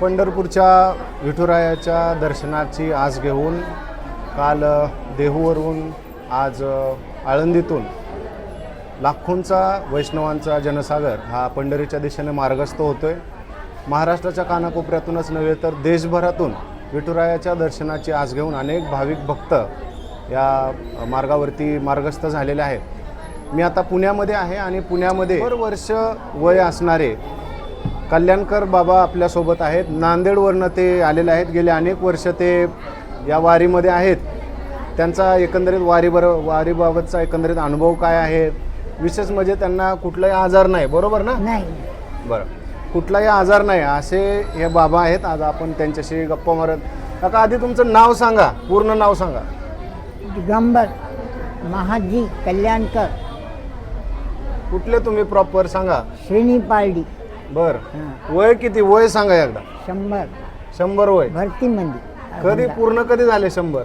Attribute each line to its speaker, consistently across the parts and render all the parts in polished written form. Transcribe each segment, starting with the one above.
Speaker 1: पंढरपूरच्या विठुरायाच्या दर्शनाची आस घेऊन काल देहूवरून आज आळंदीतून लाखोंचा वैष्णवांचा जनसागर हा पंढरीच्या दिशेने मार्गस्थ होतोय। महाराष्ट्राच्या कानाकोपऱ्यातूनच नव्हे तर देशभरातून विठुरायाच्या दर्शनाची आस घेऊन अनेक भाविक भक्त या मार्गावरती मार्गस्थ झालेले आहेत। मी आता पुण्यामध्ये आहे आणि पुण्यामध्ये वर्ष वय असणारे कल्याणकर बाबा आपल्यासोबत आहेत। नांदेडवरनं ते आलेले आहेत। गेले अनेक वर्ष ते या वारीमध्ये आहेत। त्यांचा एकंदरीत वारीबाबतचा एकंदरीत अनुभव काय आहे, विशेष म्हणजे त्यांना कुठलाही आजार नाही, बरोबर ना?
Speaker 2: नाही,
Speaker 1: बरं, कुठलाही आजार नाही असे हे बाबा आहेत। आज आपण त्यांच्याशी गप्पा मारत। काका, आधी तुमचं नाव सांगा, पूर्ण नाव सांगा।
Speaker 2: दिगंबर महाजी कल्याणकर,
Speaker 1: कुठले तुम्ही प्रॉपर सांगा?
Speaker 2: श्रेणी पारडी।
Speaker 1: बर, वय किती? वय सांगा एकदा।
Speaker 2: 100
Speaker 1: 100 वय
Speaker 2: भरती मध्ये।
Speaker 1: कधी पूर्ण कधी झाले 100?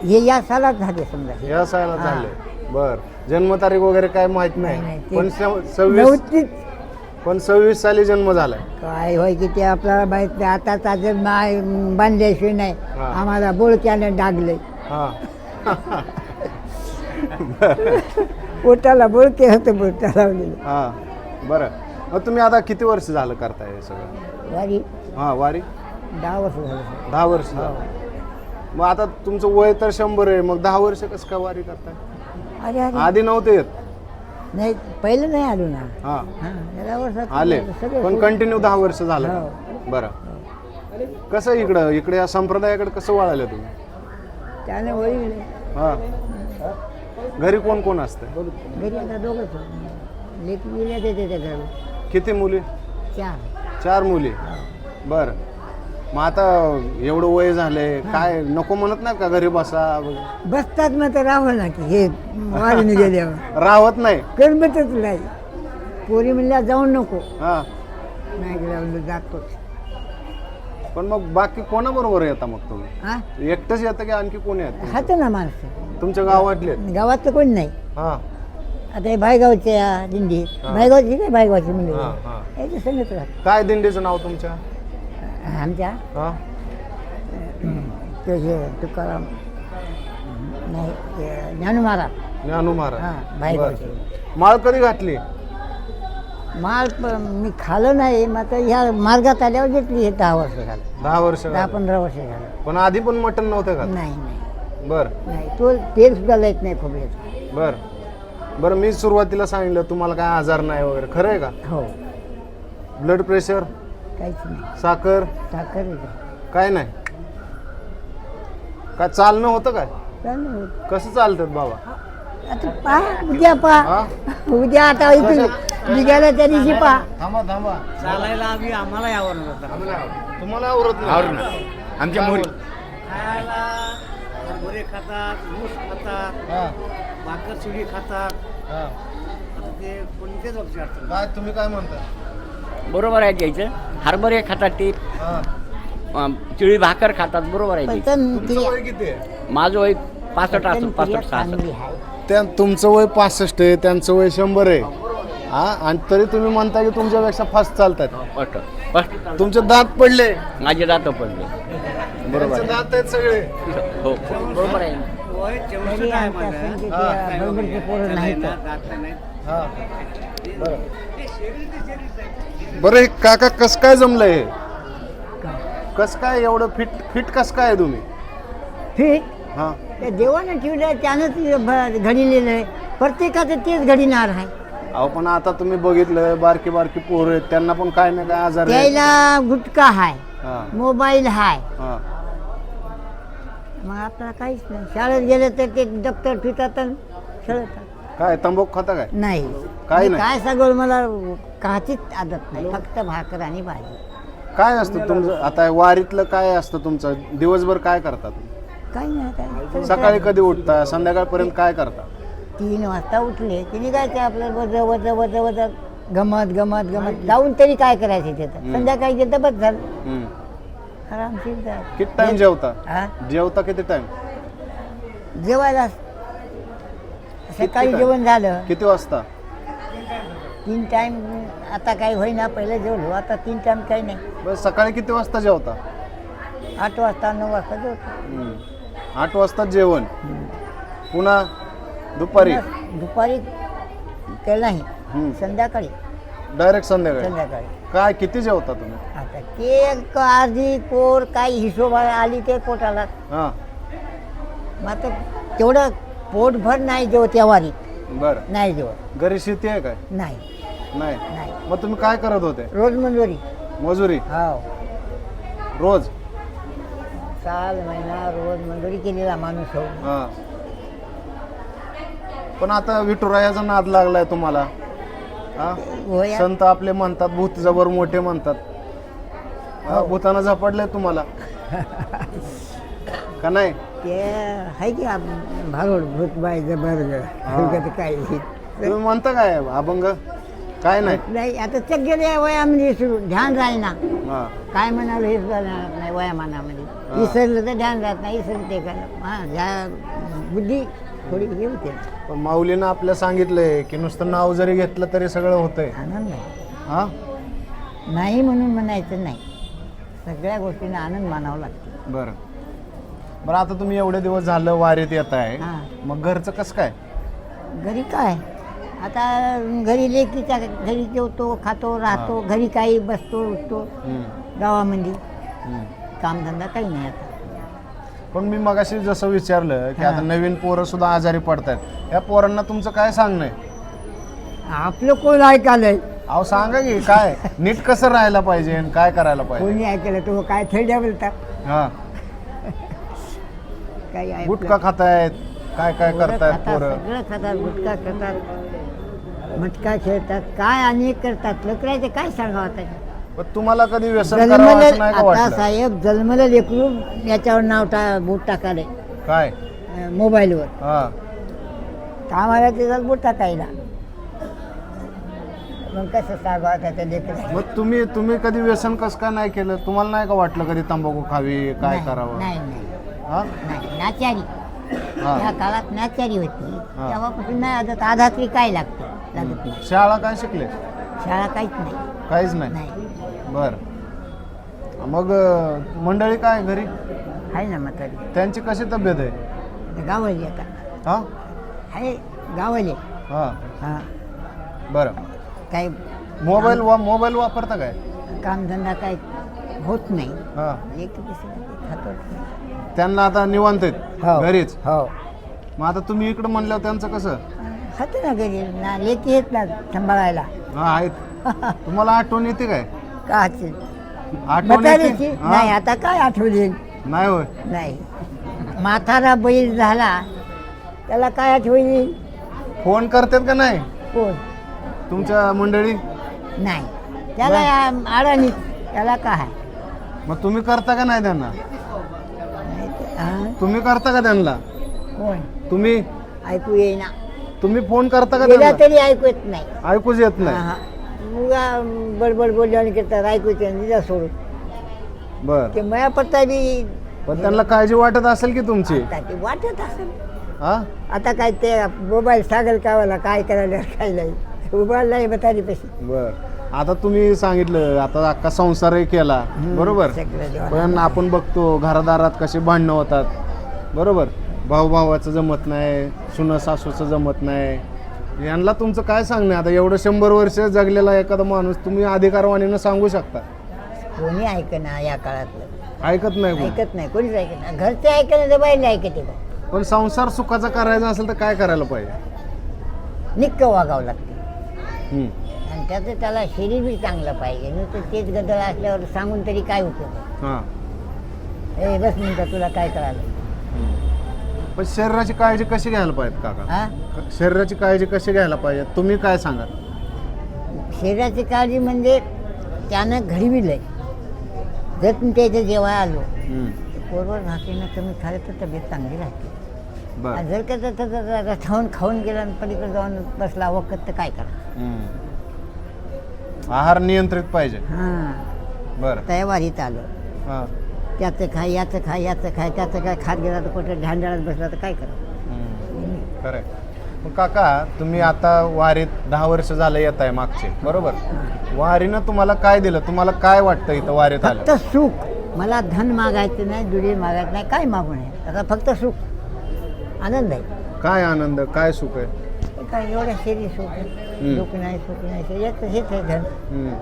Speaker 2: हे या सालात झाले समजा।
Speaker 1: या साला झाले। बर, जन्मतारीख वगैरे काय माहित नाही, पण 26 साली जन्म झालाय।
Speaker 2: काय होय की ते आपल्याला माहित नाही। आता ताजं बांधल्याशिवाय नाही, आम्हाला बोळक्याने डागले। पोटाला बोळके होतं, बोटा लावलेलं।
Speaker 1: हा, बरं, मग तुम्ही आता किती वर्ष झालं करताय हे सगळं
Speaker 2: वारी?
Speaker 1: वारी
Speaker 2: 10 वर्ष झालं।
Speaker 1: 10 वर्ष झालं। मग आता तुमचं वय तर 100 आहे, मग 10 वर्ष कसं काय वारी करताय?
Speaker 2: अरे अरे
Speaker 1: आधी नव्हते येत?
Speaker 2: नाही, पहिलं नाही आलो ना।
Speaker 1: हा,
Speaker 2: 10 वर्षात
Speaker 1: आले, पण कंटिन्यू 10 वर्ष झालं।
Speaker 2: हो।
Speaker 1: बरं, कसं इकडे या संप्रदायाकडे कसं वळाले तुम्ही?
Speaker 2: त्याने वळील।
Speaker 1: हा, घरी कोण कोण असतं?
Speaker 2: घरी आता दोघंच लेक गेल्या ते त्याच्या
Speaker 1: किती मुली?
Speaker 2: 4
Speaker 1: मुली। बरं, मग आता एवढं वय झाले, काय नको म्हणत नाही का घरी बसा?
Speaker 2: बसतात मग तर राहावं ना की हे वारीने गेल्यावर
Speaker 1: राहत नाही,
Speaker 2: करमतच नाही। पोरी म्हणल्या जाऊ नको,
Speaker 1: हा,
Speaker 2: नाही गेल्यावर जातोच।
Speaker 1: पण मग बाकी कोणाबरोबर येता मग तुम्ही?
Speaker 2: हा,
Speaker 1: एकटंच येतं की आणखी कोणी येत
Speaker 2: खातं ना माणसं
Speaker 1: तुमच्या गावातले?
Speaker 2: गावात तर कोणी नाही।
Speaker 1: हा,
Speaker 2: आता हे भायगावचे दिंडी, भायगावची काय भायगावची म्हणजे
Speaker 1: हा, हा.
Speaker 2: याच्या संगत राहत
Speaker 1: काय दिंडीचं नाव तुमच्या?
Speaker 2: आमच्या
Speaker 1: हा,
Speaker 2: ते तुकाराम नाही, ज्ञानू महाराज।
Speaker 1: ज्ञानू महाराज।
Speaker 2: हा, भायगावचे।
Speaker 1: बरं. माळ कधी घातली?
Speaker 2: माळ मी खाल्लं नाही, मग आता ह्या मार्गात आल्यावर घेतली। हे 10 वर्ष झालं,
Speaker 1: 10 वर्ष
Speaker 2: 10-15 वर्ष झालं।
Speaker 1: पण आधी पण मटण नव्हतं का?
Speaker 2: नाही नाही
Speaker 1: बर
Speaker 2: नाही, तो तेल सुद्धा लाईत नाही खोबऱ्याचं।
Speaker 1: बरं, मी सुरुवातीला सांगितलं तुम्हाला काय आजार नाही वगैरे, खरं आहे का?
Speaker 2: हो,
Speaker 1: ब्लड प्रेशर,
Speaker 2: काहीच नाही।
Speaker 1: साखर
Speaker 2: साखर आहे का?
Speaker 1: काय नाही? काय चालणं होतं काय?
Speaker 2: चालेल होत।
Speaker 1: कसं चालतात बाबा?
Speaker 2: आता पहा, उद्या पहा,
Speaker 1: हा?
Speaker 2: उद्या आता इथून निघायला त्या दिवशी पहा।
Speaker 1: थांबा थांबा,
Speaker 3: चालायला आम्हाला यावं होतं
Speaker 1: तुम्हाला आवरत नाही?
Speaker 4: आमच्या मुली
Speaker 3: खायला हरभरे खातात, ऊस खातात,
Speaker 1: हा,
Speaker 3: भाकर चुडी खातात।
Speaker 1: हा.
Speaker 3: आता ते कोणतेच लक्ष असतं
Speaker 1: काय तुम्ही काय म्हणता?
Speaker 4: बरोबर आहे त्याचं. हरभरे खातात ते,
Speaker 1: हा.
Speaker 4: चिळी भाकर खातात, बरोबर आहे
Speaker 2: पण
Speaker 4: ते.
Speaker 1: तुमचं वय किती आहे?
Speaker 4: माझं वय 65 असं 65
Speaker 2: चांगली
Speaker 4: 66.
Speaker 2: आहे।
Speaker 1: तुमचं वय 65 आहे, त्यांचं वय 100 आहे। हा, आणि तरी तुम्ही म्हणता की तुमच्यापेक्षा फास्ट चालतात।
Speaker 4: स्पष्ट
Speaker 1: तुमचे दात पडले,
Speaker 4: माझे दात पडले, बरोबर
Speaker 1: त्यांचे
Speaker 4: आहे.
Speaker 1: दात आहेत सगळे।
Speaker 4: हो, बरोबर आहे.
Speaker 3: वय
Speaker 2: तरी
Speaker 3: चौसष्ट आहे
Speaker 2: आमच्या
Speaker 3: माझं.
Speaker 2: संगीत बरोबरचे पोरं नाही तर।
Speaker 3: दात नाही.
Speaker 1: हा, बरं, हे काका कस काय जमलंय हे? कस काय एवढं फिट कस काय आहे तुम्ही?
Speaker 2: ठीक,
Speaker 1: हा,
Speaker 2: त्या देवाने ठेवलं, त्यानंच घडीलेलं आहे। प्रत्येकाचं तेच घडीणार आहे।
Speaker 1: अहो, पण आता तुम्ही बघितलं बारकी पोरं आहेत, त्यांना पण काय ना काय आजार आहे.
Speaker 2: त्याला गुटखा हाय,
Speaker 1: हा,
Speaker 2: मोबाईल हाय,
Speaker 1: हा.
Speaker 2: मग आपल्याला काहीच नाही। शाळेत गेलं तर ते दप्तर ठेवतात आणि खेळतात।
Speaker 1: काय तंबाखू खाता काय?
Speaker 2: नाही,
Speaker 1: काय
Speaker 2: मी
Speaker 1: नाही?
Speaker 2: काय सांगू, मला काहीच आदत नाही, फक्त भाकर आणि भाजी।
Speaker 1: काय असतं तुमचं आता वारीतलं? काय असतं तुमचं दिवसभर? काय करता तुम्ही?
Speaker 2: काही नाही, काय
Speaker 1: सकाळी कधी उठता, संध्याकाळपर्यंत काय करता?
Speaker 2: 3 वाजता उठले की निघायचं आपलं वज गमत जाऊन तरी काय करायचं तिथं। संध्याकाळी ते डबत झालं,
Speaker 1: हम्म.
Speaker 2: आरामशीर जायचं।
Speaker 1: किती टाइम जेवता?
Speaker 2: हा,
Speaker 1: जेवता किती टाइम?
Speaker 2: जेवायला सकाळी
Speaker 1: time?
Speaker 2: जेवण झालं
Speaker 1: किती वाजता?
Speaker 2: 3 टाइम आता काही होईना, पहिले जेवलो, आता 3 टाइम काही नाही.
Speaker 1: बस सकाळी किती वाजता जेवता?
Speaker 2: 8 वाजता 9 वाजता जेवतो.
Speaker 1: 8 वाजता जेवण, पुन्हा दुपारी
Speaker 2: दुपारी केलं नाही,
Speaker 1: हम्म.
Speaker 2: संध्याकाळी
Speaker 1: डायरेक्ट संध्याकाळी.
Speaker 2: संध्याकाळी
Speaker 1: काय किती जेवता तुम्ही?
Speaker 2: आता केक अर्धी पोर काही हिशोब आली ते पोटाला.
Speaker 1: हां,
Speaker 2: मग आता तेवढं पोटभर नाही जेवत यावारी,
Speaker 1: बरं.
Speaker 2: नाही जेवत,
Speaker 1: घरी शेती आहे काय?
Speaker 2: नाही
Speaker 1: नाही.
Speaker 2: नाही.
Speaker 1: मग तुम्ही काय करत होते?
Speaker 2: रोज मंजुरी.
Speaker 1: मजुरी
Speaker 2: हो,
Speaker 1: रोज?
Speaker 2: साल महिना रोज मंजुरी केलेला माणूस हो.
Speaker 1: हां. पण आता विठुरायाचा नाद लागलाय तुम्हाला. हा?
Speaker 2: होय.
Speaker 1: संत आपले म्हणतात भूत जबर मोठे म्हणतात. हा, भूतानं झपाडलंय तुम्हाला का नाही?
Speaker 2: ते आहे की भारोड भूत बाय जबर काय
Speaker 1: तुम्ही म्हणता काय अभंग? काय नाही.
Speaker 2: नाही. आता चक गेले वयामध्ये सुरू ध्यान राहीना,
Speaker 1: हा,
Speaker 2: काय म्हणाल हे सुद्धा राहत नाही वयामानामध्ये. विसरलं तर ध्यान राहत नाही, विसरलं ते काय. हां, ज्या बुद्धी थोडी हे होते.
Speaker 1: पण माऊलीनं आपल्या सांगितलंय की नुसतं नाव जरी घेतलं तरी सगळं होतंय.
Speaker 2: आनंद नाही,
Speaker 1: हा,
Speaker 2: नाही म्हणून म्हणायचं नाही, सगळ्या गोष्टींना आनंद मानावा लागतो.
Speaker 1: बरं बरं. आता तुम्ही एवढे दिवस झालं वारीत येत आहे,
Speaker 2: हां.
Speaker 1: मग घरचं कसं काय?
Speaker 2: घरी काय आता, घरी लेकीच्या घरी जेवतो, खातो, राहतो, घरी काही बसतो उठतो.
Speaker 1: हम्म,
Speaker 2: गावामध्ये
Speaker 1: हम्म.
Speaker 2: कामधंदा काही नाही आता.
Speaker 1: पण मी मगाशी जसं विचारलं की
Speaker 2: हा.
Speaker 1: आता नवीन पोरं सुद्धा आजारी पडतात, या पोरांना तुमचं काय सांगणं आहे?
Speaker 2: आपलं कोण ऐकायलंय?
Speaker 1: अहो सांगा की काय नीट कसं राहायला पाहिजे आणि काय करायला पाहिजे?
Speaker 2: कोणी ऐकलं तो काय थेड्या बोलतात,
Speaker 1: हा,
Speaker 2: काही ऐकलं.
Speaker 1: गुटखा खातायत, काय काय
Speaker 2: पोरं
Speaker 1: करतायत
Speaker 2: खातात,
Speaker 1: पोरं?
Speaker 2: सगळं खातात, गुटखा खातात, मटका खेळतात, काय अनेक करतात. लेकरायचं काय सांगावं आता?
Speaker 1: पण तुम्हाला कधी व्यसन करावं असं नाही का
Speaker 2: आता
Speaker 1: वाटलं?
Speaker 2: साहेब जन्मलं लेकरू याच्यावर नाव बूट टाकाले
Speaker 1: काय?
Speaker 2: मोबाईलवर,
Speaker 1: हा,
Speaker 2: कामाला त्याच्यात बूट टाकायला. मग कसं सांगावं त्याचं लेकरं?
Speaker 1: मग तुम्ही कधी व्यसन कसं काय नाही केलं? तुम्हाला नाही का वाटलं कधी तंबाखू खावी, काय
Speaker 2: नाही,
Speaker 1: करावं?
Speaker 2: नाही नाही
Speaker 1: हा,
Speaker 2: नाही. नाचारी
Speaker 1: हा.
Speaker 2: त्या काळात नाचारी होती,
Speaker 1: हा.
Speaker 2: तेव्हापासून नाही आदत. आधात्री काय लागतं? लागत नाही.
Speaker 1: शाळा काय शिकले?
Speaker 2: शाळा काहीच नाही.
Speaker 1: काहीच नाही.
Speaker 2: नाही.
Speaker 1: बर. मग मंडळी काय घरी
Speaker 2: आहे ना म्हातारी,
Speaker 1: त्यांची कशी तब्येत आहे?
Speaker 2: आता गावाली आता
Speaker 1: हा,
Speaker 2: आहे, गावाले.
Speaker 1: हा,
Speaker 2: हां,
Speaker 1: बरं.
Speaker 2: काही
Speaker 1: मोबाईल वापरता काय?
Speaker 2: कामधंदा काही होत नाही.
Speaker 1: हा,
Speaker 2: एक दिवशी खातो.
Speaker 1: त्यांना आता निवांत आहेत
Speaker 2: हो.
Speaker 1: घरीच.
Speaker 2: हो,
Speaker 1: मग आता तुम्ही इकडं म्हणल्यावर त्यांचं कसं?
Speaker 2: खातो ना घरी ना, लेकी येत ना सांभाळायला.
Speaker 1: हा, आहेत. तुम्हाला आठवण येते काय?
Speaker 2: काची
Speaker 1: आठवण
Speaker 2: म्हातारीची
Speaker 1: येते?
Speaker 2: नाही,
Speaker 1: हा?
Speaker 2: आता काय आठवली
Speaker 1: नाही होय.
Speaker 2: नाही. म्हातारा बैल झाला त्याला काय आठवली?
Speaker 1: फोन करतात का नाही
Speaker 2: कोण?
Speaker 1: तुमच्या मंडळी?
Speaker 2: नाही, त्याला अडाणी, त्याला काय?
Speaker 1: मग तुम्ही करता का नाही त्यांना?
Speaker 2: नाही ते- हां,
Speaker 1: तुम्ही करता का त्यांना?
Speaker 2: कोण?
Speaker 1: तुम्ही
Speaker 2: ऐकू येईना,
Speaker 1: तुम्ही फोन करता का
Speaker 2: गेला
Speaker 1: त्यांना?
Speaker 2: तरी ऐकू येत नाही.
Speaker 1: ऐकूच येत नाही.
Speaker 2: हां, मुगा बडबड बोलल्याने करतात, ऐकू येते दिला सोडून.
Speaker 1: बर.
Speaker 2: ते मया पत्ता बी
Speaker 1: पण त्यांना काळजी वाटत असेल की तुमची?
Speaker 2: आता ते वाटत असेल.
Speaker 1: हा,
Speaker 2: आता काय ते मोबाईल सागल कावाला काय करायला काय नाही, मोबाईल नाही बतारी पैसे.
Speaker 1: बर. आता तुम्ही सांगितलं आता अख्खा संसारही केला, बरोबर.
Speaker 2: सगळं जेवण.
Speaker 1: पण आपण बघतो घरादारात कसे भांडणं होतात, बरोबर. भाऊ भावाचं जमत नाही, सुना सासूचं जमत नाही. यांना तुमचं काय सांगणं? आता एवढं 100 वर्ष जगलेला एखादा माणूस तुम्ही अधिकारवाणीनं सांगू शकता?
Speaker 2: कोणी ऐकना या काळातलं,
Speaker 1: ऐकत नाही कोणी.
Speaker 2: ऐकत नाही, कोणीच ऐकत नाही. घरचे ऐकलं तर बाहेर ऐकते बा.
Speaker 1: पण संसार सुखाचा करायचा असेल तर काय करायला पाहिजे?
Speaker 2: निक्क वागावं लागते.
Speaker 1: हम्म.
Speaker 2: आणि त्याचं त्याला शरीर बी चांगलं पाहिजे. नुसतं तेच गदळ असल्यावर सांगून तरी काय उपयोग?
Speaker 1: हा.
Speaker 2: ए बस म्हणतात तुला काय करायला?
Speaker 1: पण शरीराची काळजी कशी घ्यायला पाहिजे काका?
Speaker 2: हा,
Speaker 1: शरीराची काळजी कशी घ्यायला पाहिजे तुम्ही काय सांगा?
Speaker 2: शरीराची काळजी म्हणजे त्यानं घडविलंय. जर तुम्ही त्याच्या जेव्हा आलो पोरवर राहते कमी खाल्लं तर तब्येत चांगली राहते.
Speaker 1: बर.
Speaker 2: आणि जर का खाऊन गेला आणि पलीकडे जाऊन बसला वखत तर काय करा?
Speaker 1: आहार नियंत्रित पाहिजे.
Speaker 2: हां,
Speaker 1: बरं.
Speaker 2: तयावारीत आलो,
Speaker 1: हा.
Speaker 2: त्याचं खाय, याचं खाय, याचं खाय, त्याचं काय खात गेला तर कुठं ढांडाळत बसला तर काय करा?
Speaker 1: खरंय. मग काका तुम्ही आता वारीत 10 वर्ष झालं येत आहे मागचे बरोबर. वारीनं तुम्हाला काय दिलं, तुम्हाला काय वाटतं इथं वारीत
Speaker 2: फक्त
Speaker 1: आलं?
Speaker 2: सुख. मला धन मागायचं नाही, दुडी मागायचं नाही, काय मागू नये. आता फक्त सुख, आनंद आहे.
Speaker 1: काय आनंद, काय सुख आहे?
Speaker 2: हे काय एवढं शरीर सुख आहे,
Speaker 1: हम्म.
Speaker 2: दुःख नाही, सुख नाही, शरीरात हेच आहे धन.
Speaker 1: हम्म,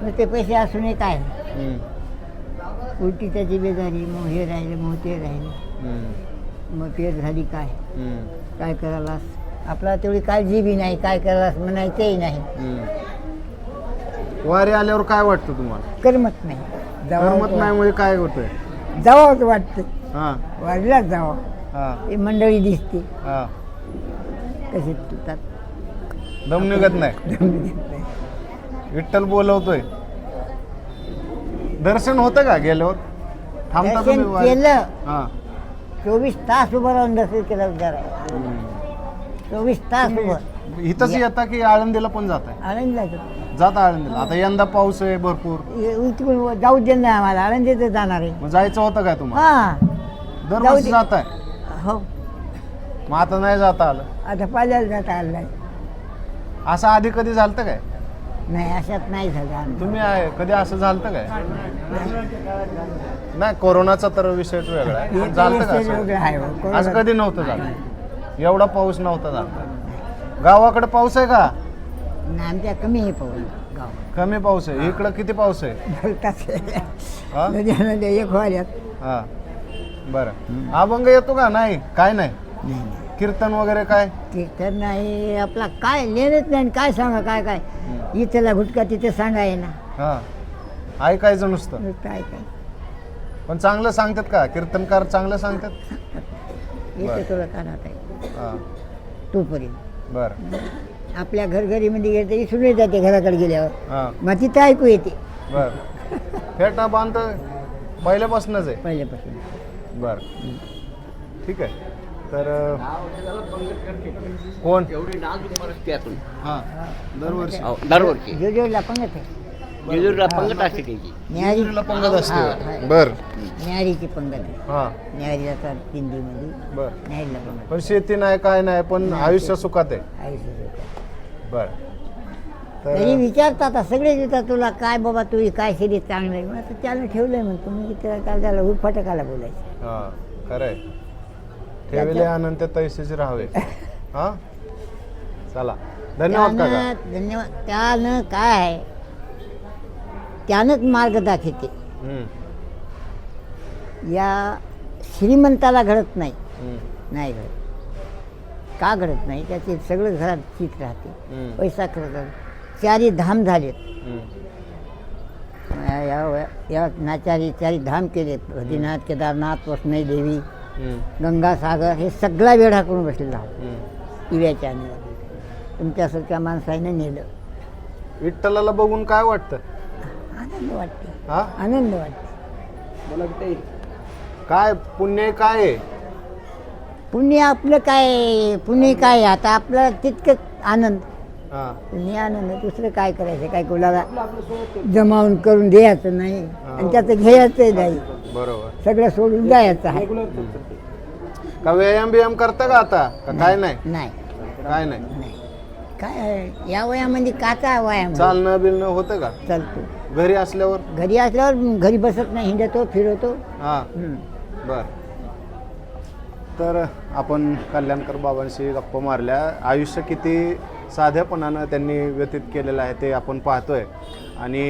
Speaker 2: मग ते पैसे असूनही काय,
Speaker 1: हम्म,
Speaker 2: उलटीच्या जिम्मेदारी, मग हे राहिलं, मग ते राहिलं,
Speaker 1: हम्म,
Speaker 2: मग पेर झाली काय,
Speaker 1: हम्म,
Speaker 2: काय करायलास, आपला तेवढी काळजी बी नाही, काय करायलास म्हणायचंही नाही,
Speaker 1: हम्म. वारी आल्यावर काय वाटतं तुम्हाला?
Speaker 2: करमत नाही.
Speaker 1: करमत नाही म्हणजे काय होतंय?
Speaker 2: जावं वाटतं,
Speaker 1: हा
Speaker 2: वारीलाच जावं.
Speaker 1: हा
Speaker 2: ही मंडळी दिसते
Speaker 1: हा.
Speaker 2: कशी तुतात,
Speaker 1: दम निघत नाही. विठ्ठल बोलवतोय. दर्शन होतं का गेल्यावर? थांबता
Speaker 2: दर्शन
Speaker 1: तुम्ही वारीत?
Speaker 2: केलं,
Speaker 1: हा
Speaker 2: 24 तास उभं राहून दर्शन केलं जरा.
Speaker 1: हम्म.
Speaker 2: 24 तास उभं.
Speaker 1: इथंच येता की आळंदीला पण जात आहे?
Speaker 2: आनंद
Speaker 1: जाता आळंदीला. आता यंदा पाऊस आहे भरपूर,
Speaker 2: इकडून जाऊ दे ना आम्हाला, आनंदीत जाणार आहे.
Speaker 1: मग जायचं होतं काय तुम्हाला?
Speaker 2: हा
Speaker 1: दरवर्षी
Speaker 2: दे.
Speaker 1: जात आहे,
Speaker 2: हो,
Speaker 1: मग आता नाही जाता आलं.
Speaker 2: आता पाल्याला जाता आलं नाही.
Speaker 1: असं आधी कधी झालं काय?
Speaker 2: नाही, अशात नाही झालं आम्ही.
Speaker 1: तुम्ही आहे कधी असं झालं काय? नाही, कोरोनाचा तर विषयच वेगळा आहे.
Speaker 2: हे
Speaker 1: झालं
Speaker 2: तर
Speaker 1: का
Speaker 2: विषय वेगळा आहे, हो.
Speaker 1: असं?
Speaker 2: कोरोना-
Speaker 1: असं कधी नव्हतं झालं, एवढा पाऊस नव्हता झाला. गावाकडे पाऊस आहे का?
Speaker 2: नाही, आमच्या कमी आहे पाऊस गाव.
Speaker 1: कमी पाऊस आहे. इकडं किती पाऊस आहे?
Speaker 2: भलताच
Speaker 1: हा?
Speaker 2: नद्या एक वाऱ्यात.
Speaker 1: हा बरं. अभंग येतो का? नाही, काय नाही.
Speaker 2: नाही, नाही.
Speaker 1: कीर्तन वगैरे काय?
Speaker 2: कीर्तन नाही, आपला काय लेणच नाही, काय सांगा काय काय. इथला घुटका तिथे सांगाय ना,
Speaker 1: हा ऐकायचं नुसतं.
Speaker 2: नुसतं काय काय
Speaker 1: पण चांगलं सांगतात का कीर्तनकार? चांगलं सांगतात.
Speaker 2: येते तुला कानात आहे
Speaker 1: हा
Speaker 2: तोपर्यंत.
Speaker 1: बरं.
Speaker 2: आपल्या घरघरी मध्ये गेलं तरी सुरू जाते घराकडे गेल्यावर,
Speaker 1: हा
Speaker 2: मग तिथं ऐकू येते
Speaker 1: बरं. फेटा बांध पहिल्यापासूनच आहे.
Speaker 2: पहिल्यापासून.
Speaker 1: बरं ठीक आहे. तर कोण?
Speaker 4: एवढी नाजूक परिस्थिती असून
Speaker 1: हां दरवर्षी
Speaker 4: हो, दरवर्षी
Speaker 2: जोजोडला पंगत आहे,
Speaker 4: जेजूरला पंगत असते त्याची.
Speaker 2: न्याहारी
Speaker 1: जेजुरीला पंगत असते.
Speaker 2: हा, हा.
Speaker 1: बरं.
Speaker 2: न्याहारीची पंगत आहे.
Speaker 1: हां
Speaker 2: न्याहारीला तर दिंडीमध्ये
Speaker 1: बरं.
Speaker 2: न्याहारीला पंगत
Speaker 1: पण शेती नाही, काय नाही, पण आयुष्य सुखात आहे.
Speaker 2: आहे.
Speaker 1: बरं.
Speaker 2: तरी
Speaker 1: तर
Speaker 2: विचारतात आता सगळे देतात तुला काय बाबा, तुझी काय शरीर चांगलं आहे. मग आता त्यानं ठेवलंय म्हणतो, तुम्ही त्याला काय झालं उठफाटकाला बोलायचं.
Speaker 1: हां खरं आहे. ठेवले आनंद तैसेच राहावे. हां चला, धन्यवाद काका.
Speaker 2: धन्यवाद. त्यानं काय आहे, त्यानंच मार्ग दाखवते.
Speaker 1: हम्म,
Speaker 2: या श्रीमंताला घडत नाही,
Speaker 1: हम्म,
Speaker 2: नाही घडत. का घडत नाही, त्याचे सगळं घरात चित राहते,
Speaker 1: हम्म,
Speaker 2: पैसा खर्च. चारी धाम झालेत
Speaker 1: हम्म,
Speaker 2: या चारी धाम केलेत. बद्रीनाथ, केदारनाथ, वसई देवी,
Speaker 1: हम्म,
Speaker 2: गंगा सागर, हे सगळा वेढा करून बसलेला आहोत.
Speaker 1: हम्म.
Speaker 2: इव्याच्या आणि तुमच्यासारख्या माणसाने नेलं.
Speaker 1: विठ्ठलाला बघून काय वाटतं?
Speaker 2: आनंद वाटते,
Speaker 1: हा
Speaker 2: आनंद वाटते.
Speaker 1: काय पुण्य काय आहे?
Speaker 2: पुण्य आपलं काय, पुण्य काय आता आपलं तितकंच आनंद.
Speaker 1: हा
Speaker 2: पुण्य आनंद, दुसरं काय करायचं, काय कोणाला जमावून करून द्यायचं नाही आणि त्याचं घ्यायचं नाही,
Speaker 1: बरोबर.
Speaker 2: सगळं सोडून जायचं आहे.
Speaker 1: का व्यायाम बियाम करता का आता का काय नाही?
Speaker 2: नाही,
Speaker 1: काय नाही.
Speaker 2: नाही. काय आहे, या वयामध्ये काचा वयामध्ये
Speaker 1: चालणं बिलणं होतं का
Speaker 2: चालतो.
Speaker 1: घरी असल्यावर?
Speaker 2: घरी असल्यावर घरी बसत नाही, हिंडतो फिरवतो.
Speaker 1: हा बर. तर आपण कल्याणकर बाबांशी गप्पा मारल्या. आयुष्य किती साध्यापणानं त्यांनी व्यतीत केलेलं आहे ते आपण पाहतोय. आणि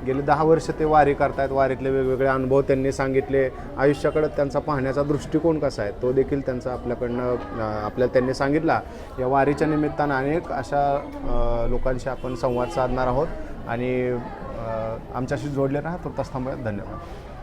Speaker 1: गेले 10 वर्ष ते वारी करतायत. वारीतले वेगवेगळे अनुभव त्यांनी सांगितले. आयुष्याकडे त्यांचा पाहण्याचा दृष्टिकोन कसा आहे तो देखील त्यांचा आपल्याला त्यांनी सांगितला. या वारीच्या निमित्तानं अनेक अशा लोकांशी आपण संवाद साधणार आहोत आणि आमच्याशी जोडले राहा. तुर्तास थांबूयात. धन्यवाद.